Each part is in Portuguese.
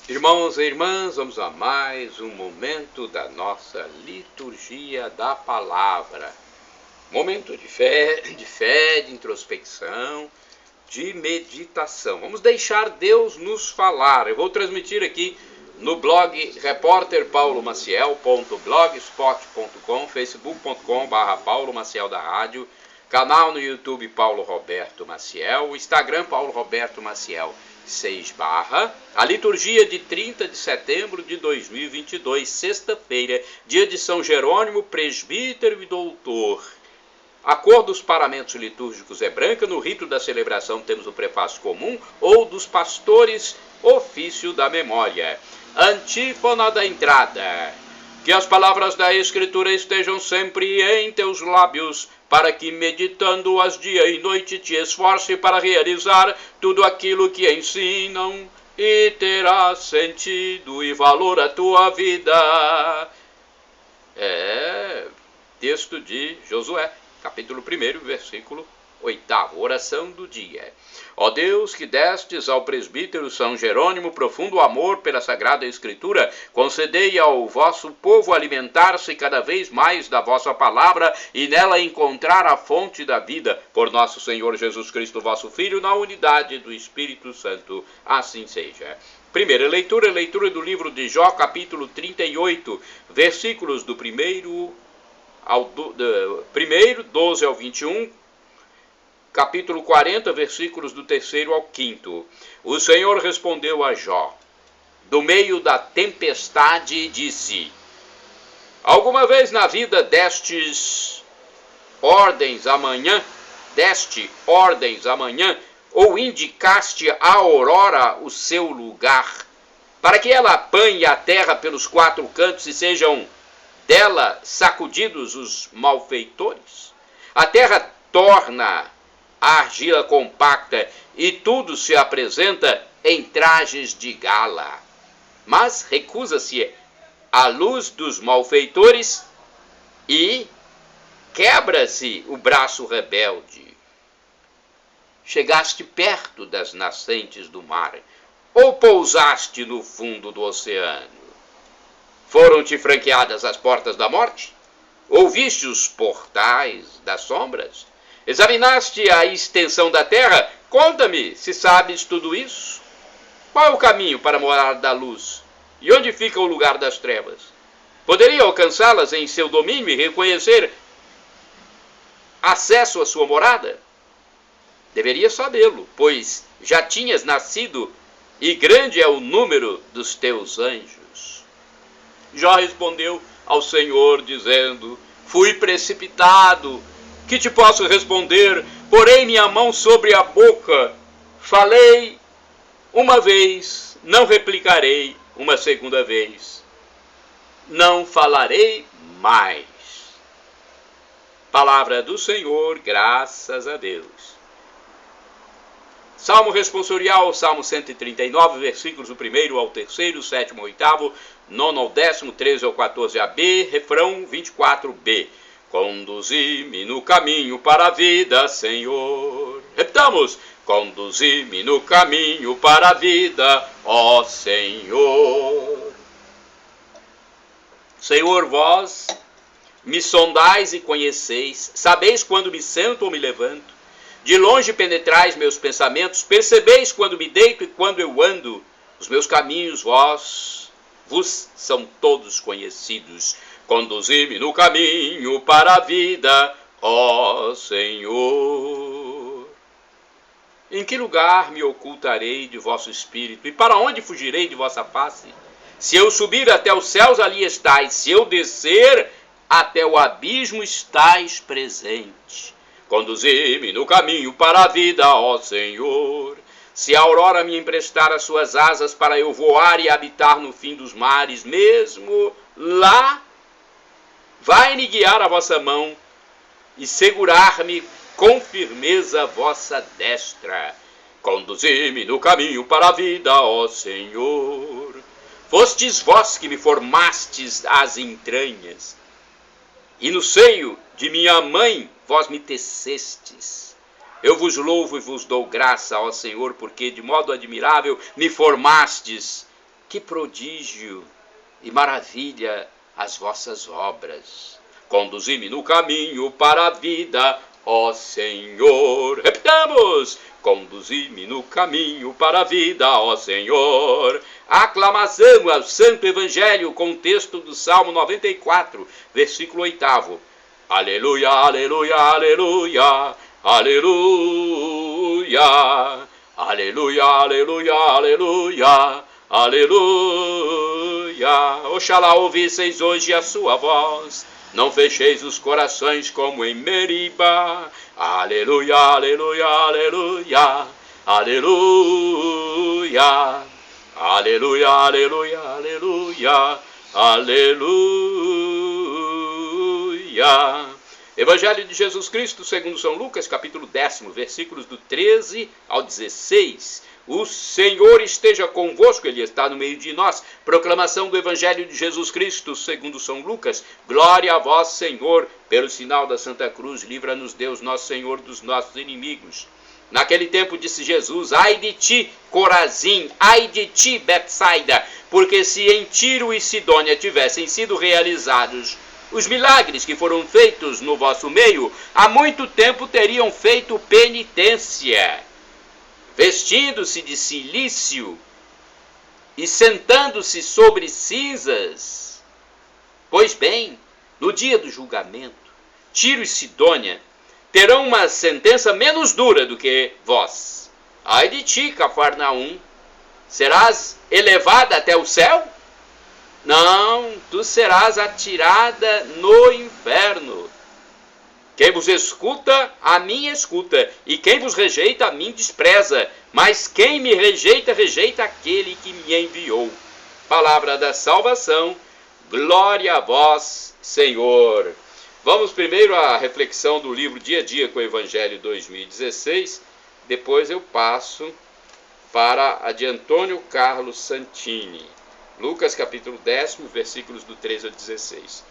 Irmãos e irmãs, vamos a mais um momento da nossa liturgia da palavra. Momento de fé, de introspecção, de meditação. Vamos deixar Deus nos falar. Eu vou transmitir aqui no blog repórterpaulomaciel.blogspot.com, facebook.com/Paulo Maciel da Rádio, canal no YouTube Paulo Roberto Maciel, Instagram Paulo Roberto Maciel 6 a liturgia de 30 de setembro de 2022, sexta-feira, dia de São Jerônimo, presbítero e doutor. A cor dos paramentos litúrgicos é branca. No rito da celebração temos o prefácio comum ou dos pastores, ofício da memória. Antífona da entrada. Que as palavras da Escritura estejam sempre em teus lábios, para que, meditando-as dia e noite, te esforce para realizar tudo aquilo que ensinam, e terá sentido e valor a tua vida. Texto de Josué, capítulo 1, versículo 8, oração do dia. Ó Deus, que destes ao presbítero São Jerônimo profundo amor pela Sagrada Escritura, concedei ao vosso povo alimentar-se cada vez mais da vossa palavra e nela encontrar a fonte da vida, por nosso Senhor Jesus Cristo, vosso Filho, na unidade do Espírito Santo. Assim seja. Primeira leitura, leitura do livro de Jó, capítulo 38, versículos do 1 12 ao 21, capítulo 40, versículos do 3 ao 5. O Senhor respondeu a Jó, do meio da tempestade, disse: alguma vez na vida deste ordens amanhã, ou indicaste à aurora o seu lugar, para que ela apanhe a terra pelos quatro cantos e sejam dela sacudidos os malfeitores? A terra torna a argila compacta e tudo se apresenta em trajes de gala. Mas recusa-se a luz dos malfeitores e quebra-se o braço rebelde. Chegaste perto das nascentes do mar, ou pousaste no fundo do oceano? Foram-te franqueadas as portas da morte? Ouviste os portais das sombras? Examinaste a extensão da terra? Conta-me, se sabes tudo isso. Qual é o caminho para a morada da luz? E onde fica o lugar das trevas? Poderia alcançá-las em seu domínio e reconhecer acesso à sua morada? Deveria sabê-lo, pois já tinhas nascido e grande é o número dos teus anjos. Jó respondeu ao Senhor, dizendo: fui precipitado, que te posso responder? Porei minha mão sobre a boca. Falei uma vez, não replicarei uma segunda vez. Não falarei mais. Palavra do Senhor, graças a Deus. Salmo responsorial, Salmo 139, versículos do 1 ao 3, 7 ao 8, 9 ao 10, 13 ao 14a-b, refrão 24b. Conduzi-me no caminho para a vida, Senhor. Repitamos: conduzi-me no caminho para a vida, ó Senhor. Senhor, vós me sondais e conheceis, sabeis quando me sento ou me levanto. De longe penetrais meus pensamentos, percebeis quando me deito e quando eu ando. Os meus caminhos vos são todos conhecidos. Conduzi-me no caminho para a vida, ó Senhor. Em que lugar me ocultarei de vosso espírito? E para onde fugirei de vossa face? Se eu subir até os céus, ali estais. Se eu descer até o abismo, estais presente. Conduzi-me no caminho para a vida, ó Senhor. Se a aurora me emprestar as suas asas para eu voar e habitar no fim dos mares, mesmo lá, vai-me guiar a vossa mão e segurar-me com firmeza a vossa destra. Conduzi-me no caminho para a vida, ó Senhor. Fostes vós que me formastes as entranhas, e no seio de minha mãe vós me tecestes. Eu vos louvo e vos dou graça, ó Senhor, porque de modo admirável me formastes Que prodígio e maravilha as vossas obras. Conduzi-me no caminho para a vida, ó Senhor. Repitamos! Conduzi-me no caminho para a vida, ó Senhor. Aclamação ao Santo Evangelho com o texto do Salmo 94, versículo 8. Aleluia, aleluia, aleluia, aleluia. Aleluia, aleluia, aleluia, aleluia. Oxalá ouvisseis hoje a sua voz, não fecheis os corações como em Meriba. Aleluia, aleluia, aleluia, aleluia. Aleluia, aleluia, aleluia, aleluia. Evangelho de Jesus Cristo, segundo São Lucas, capítulo 10, versículos do 13 ao 16. O Senhor esteja convosco, Ele está no meio de nós. Proclamação do Evangelho de Jesus Cristo, segundo São Lucas. Glória a vós, Senhor, pelo sinal da Santa Cruz, livra-nos Deus, nosso Senhor, dos nossos inimigos. Naquele tempo disse Jesus: ai de ti, Corazim, ai de ti, Betsaida, porque se em Tiro e Sidônia tivessem sido realizados os milagres que foram feitos no vosso meio, há muito tempo teriam feito penitência, vestindo-se de cilício e sentando-se sobre cinzas. Pois bem, no dia do julgamento, Tiro e Sidônia terão uma sentença menos dura do que vós. Ai de ti, Cafarnaum, serás elevada até o céu? Não, tu serás atirada no inferno. Quem vos escuta, a mim escuta, e quem vos rejeita, a mim despreza. Mas quem me rejeita, rejeita aquele que me enviou. Palavra da salvação, glória a vós, Senhor. Vamos primeiro à reflexão do livro Dia a Dia com o Evangelho 2016, depois eu passo para a de Antônio Carlos Santini. Lucas capítulo 10, versículos do 13 ao 16.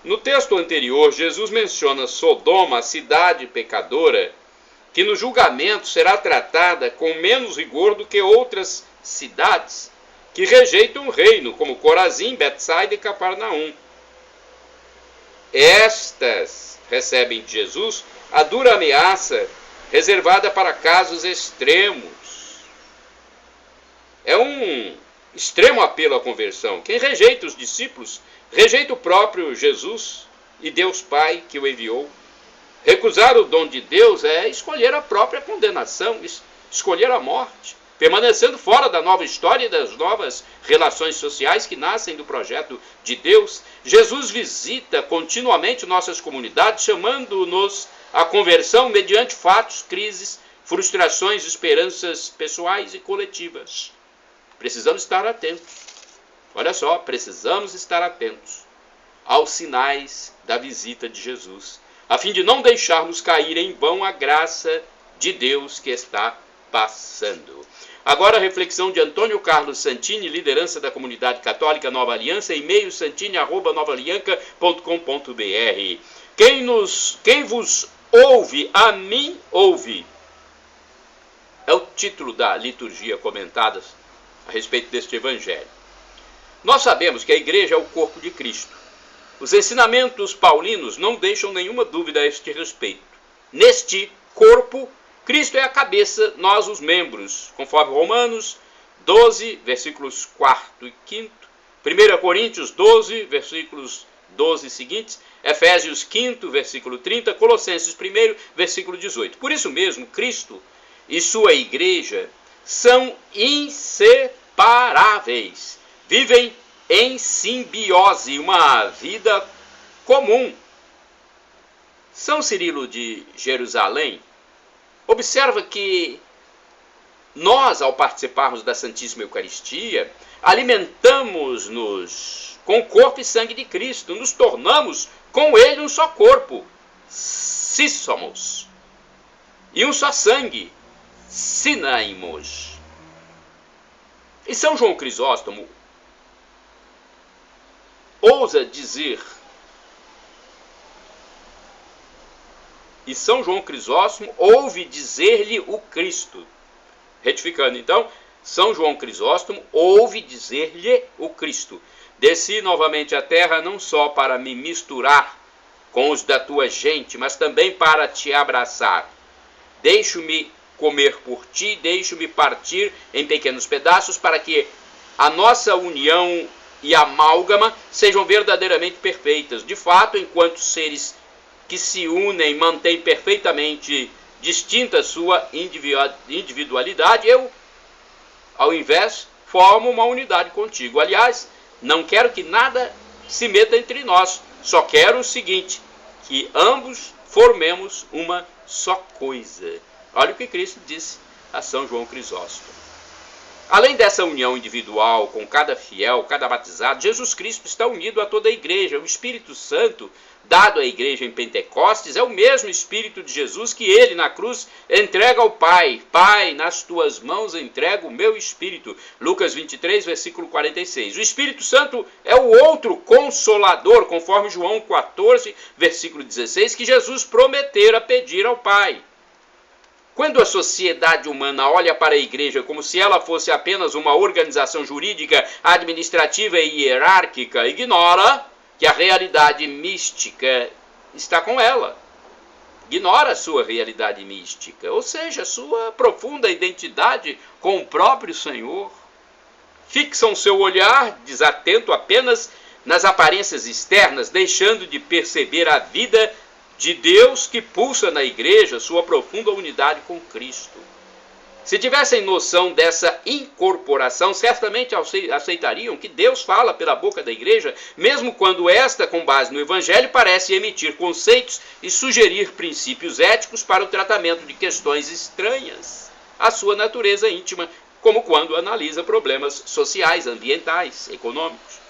No texto anterior, Jesus menciona Sodoma, a cidade pecadora, que no julgamento será tratada com menos rigor do que outras cidades que rejeitam o reino, como Corazim, Betsaida e Cafarnaum. Estas recebem de Jesus a dura ameaça reservada para casos extremos. É um extremo apelo à conversão. Quem rejeita os discípulos, rejeita o próprio Jesus e Deus Pai que o enviou. Recusar o dom de Deus é escolher a própria condenação, escolher a morte, permanecendo fora da nova história e das novas relações sociais que nascem do projeto de Deus. Jesus visita continuamente nossas comunidades, chamando-nos à conversão mediante fatos, crises, frustrações, esperanças pessoais e coletivas. Precisamos estar atentos. Olha só, precisamos estar atentos aos sinais da visita de Jesus, a fim de não deixarmos cair em vão a graça de Deus que está passando. Agora a reflexão de Antônio Carlos Santini, liderança da comunidade católica Nova Aliança, e-mail santini@novaalianca.com.br. Quem vos ouve, a mim ouve. É o título da liturgia comentada a respeito deste evangelho. Nós sabemos que a igreja é o corpo de Cristo. Os ensinamentos paulinos não deixam nenhuma dúvida a este respeito. Neste corpo, Cristo é a cabeça, nós os membros, conforme Romanos 12, versículos 4 e 5, 1 Coríntios 12, versículos 12 e seguintes, Efésios 5, versículo 30, Colossenses 1, versículo 18. Por isso mesmo, Cristo e sua igreja são inseparáveis, vivem em simbiose, uma vida comum. São Cirilo de Jerusalém observa que nós, ao participarmos da Santíssima Eucaristia, alimentamos-nos com o corpo e sangue de Cristo, nos tornamos com Ele um só corpo, síssomos, e um só sangue, sinaimos. E São João Crisóstomo ousa dizer, e São João Crisóstomo ouve dizer-lhe o Cristo. Retificando, então, São João Crisóstomo ouve dizer-lhe o Cristo: desci novamente à terra não só para me misturar com os da tua gente, mas também para te abraçar. Deixo-me comer por ti, deixo-me partir em pequenos pedaços para que a nossa união e amálgama sejam verdadeiramente perfeitas. De fato, enquanto seres que se unem mantêm perfeitamente distinta sua individualidade, eu, ao invés, formo uma unidade contigo. Aliás, não quero que nada se meta entre nós, só quero o seguinte: que ambos formemos uma só coisa. Olha o que Cristo disse a São João Crisóstomo. Além dessa união individual com cada fiel, cada batizado, Jesus Cristo está unido a toda a igreja. O Espírito Santo, dado à igreja em Pentecostes, é o mesmo Espírito de Jesus que ele, na cruz, entrega ao Pai. Pai, nas tuas mãos entrego o meu Espírito. Lucas 23, versículo 46. O Espírito Santo é o outro Consolador, conforme João 14, versículo 16, que Jesus prometera pedir ao Pai. Quando a sociedade humana olha para a igreja como se ela fosse apenas uma organização jurídica, administrativa e hierárquica, ignora que a realidade mística está com ela. Ignora a sua realidade mística, ou seja, a sua profunda identidade com o próprio Senhor. Fixam seu olhar desatento apenas nas aparências externas, deixando de perceber a vida de Deus que pulsa na igreja, sua profunda unidade com Cristo. Se tivessem noção dessa incorporação, certamente aceitariam que Deus fala pela boca da igreja, mesmo quando esta, com base no Evangelho, parece emitir conceitos e sugerir princípios éticos para o tratamento de questões estranhas à sua natureza íntima, como quando analisa problemas sociais, ambientais, econômicos.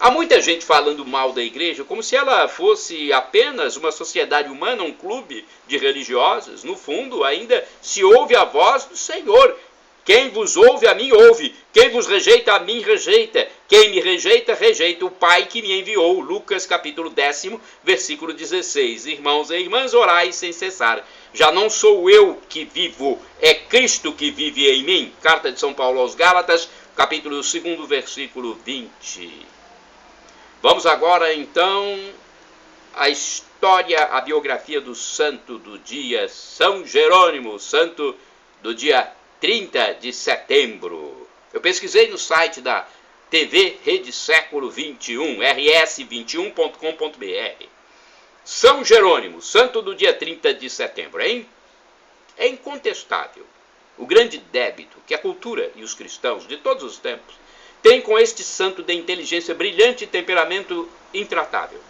Há muita gente falando mal da igreja como se ela fosse apenas uma sociedade humana, um clube de religiosos. No fundo, ainda se ouve a voz do Senhor. Quem vos ouve, a mim ouve. Quem vos rejeita, a mim rejeita. Quem me rejeita, rejeita o Pai que me enviou. Lucas capítulo 10, versículo 16. Irmãos e irmãs, orai sem cessar. Já não sou eu que vivo, é Cristo que vive em mim. Carta de São Paulo aos Gálatas, capítulo 2, versículo 20. Vamos agora, então, à história, à biografia do santo do dia São Jerônimo, santo do dia 30 de setembro. Eu pesquisei no site da TV Rede Século 21, rs21.com.br. São Jerônimo, santo do dia 30 de setembro. É incontestável o grande débito que a cultura e os cristãos de todos os tempos tem com este santo de inteligência brilhante e temperamento intratável.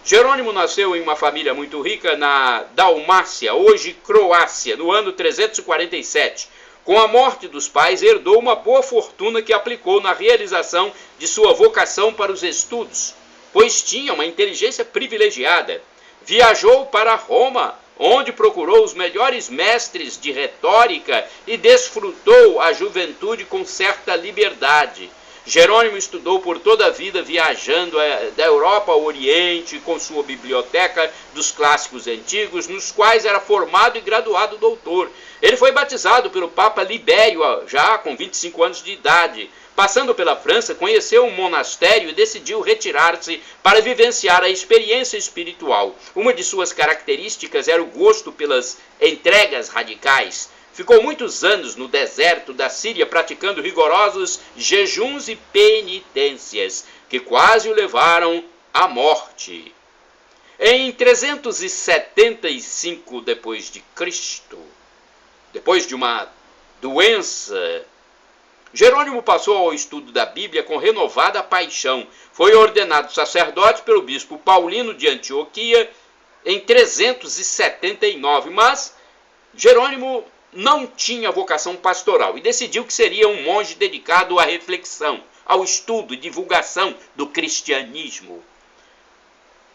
Jerônimo nasceu em uma família muito rica na Dalmácia, hoje Croácia, no ano 347. Com a morte dos pais, herdou uma boa fortuna que aplicou na realização de sua vocação para os estudos, pois tinha uma inteligência privilegiada. Viajou para Roma, onde procurou os melhores mestres de retórica e desfrutou a juventude com certa liberdade. Jerônimo estudou por toda a vida viajando da Europa ao Oriente com sua biblioteca dos clássicos antigos, nos quais era formado e graduado doutor. Ele foi batizado pelo Papa Libério já com 25 anos de idade. Passando pela França, conheceu um monastério e decidiu retirar-se para vivenciar a experiência espiritual. Uma de suas características era o gosto pelas entregas radicais. Ficou muitos anos no deserto da Síria praticando rigorosos jejuns e penitências, que quase o levaram à morte. Em 375 d.C., depois de uma doença, Jerônimo passou ao estudo da Bíblia com renovada paixão. Foi ordenado sacerdote pelo bispo Paulino de Antioquia em 379, mas Jerônimo não tinha vocação pastoral e decidiu que seria um monge dedicado à reflexão, ao estudo e divulgação do cristianismo.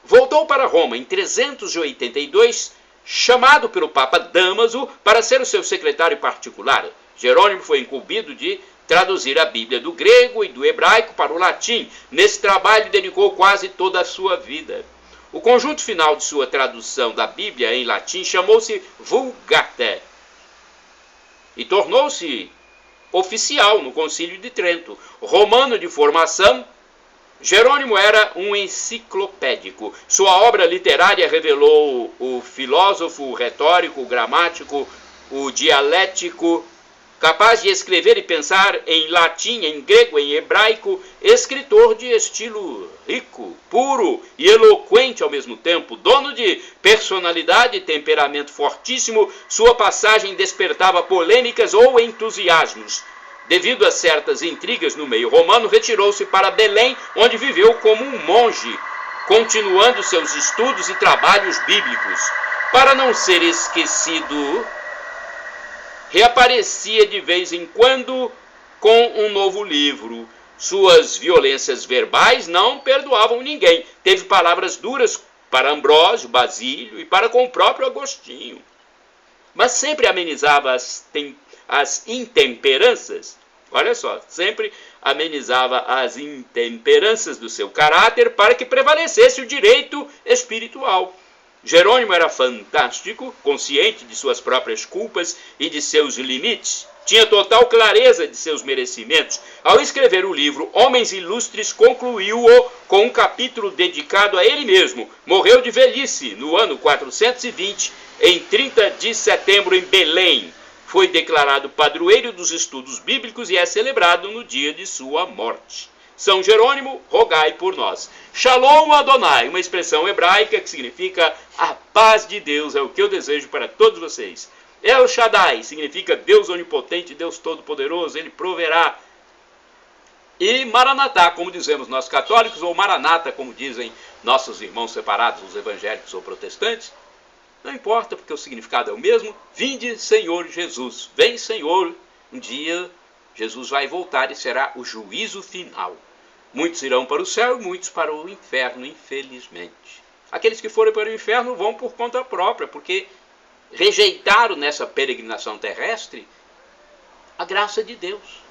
Voltou para Roma em 382, chamado pelo Papa Dámaso para ser o seu secretário particular. Jerônimo foi incumbido de traduzir a Bíblia do grego e do hebraico para o latim. Nesse trabalho dedicou quase toda a sua vida. O conjunto final de sua tradução da Bíblia em latim chamou-se Vulgata, e tornou-se oficial no Concílio de Trento. Romano de formação, Jerônimo era um enciclopédico. Sua obra literária revelou o filósofo, o retórico, o gramático, o dialético, capaz de escrever e pensar em latim, em grego, em hebraico, escritor de estilo rico, puro e eloquente ao mesmo tempo, dono de personalidade e temperamento fortíssimo. Sua passagem despertava polêmicas ou entusiasmos. Devido a certas intrigas no meio romano, retirou-se para Belém, onde viveu como um monge, continuando seus estudos e trabalhos bíblicos. Para não ser esquecido, reaparecia de vez em quando com um novo livro. Suas violências verbais não perdoavam ninguém. Teve palavras duras para Ambrósio, Basílio e para com o próprio Agostinho. Mas sempre amenizava as intemperanças. Olha só, sempre amenizava as intemperanças do seu caráter para que prevalecesse o direito espiritual. Jerônimo era fantástico, consciente de suas próprias culpas e de seus limites. Tinha total clareza de seus merecimentos. Ao escrever o livro Homens Ilustres, concluiu-o com um capítulo dedicado a ele mesmo. Morreu de velhice no ano 420, em 30 de setembro, em Belém. Foi declarado padroeiro dos estudos bíblicos e é celebrado no dia de sua morte. São Jerônimo, rogai por nós. Shalom Adonai, uma expressão hebraica que significa a paz de Deus, é o que eu desejo para todos vocês. El Shaddai significa Deus onipotente, Deus todo-poderoso, Ele proverá. E Maranatá, como dizemos nós católicos, ou Maranata, como dizem nossos irmãos separados, os evangélicos ou protestantes, não importa, porque o significado é o mesmo. Vinde, Senhor Jesus. Vem, Senhor. Um dia Jesus vai voltar e será o juízo final. Muitos irão para o céu e muitos para o inferno, infelizmente. Aqueles que forem para o inferno vão por conta própria, porque rejeitaram nessa peregrinação terrestre a graça de Deus.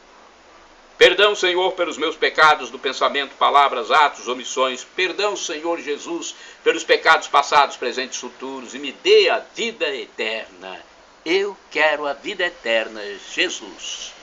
Perdão, Senhor, pelos meus pecados do pensamento, palavras, atos, omissões. Perdão, Senhor Jesus, pelos pecados passados, presentes e futuros. E me dê a vida eterna. Eu quero a vida eterna, Jesus.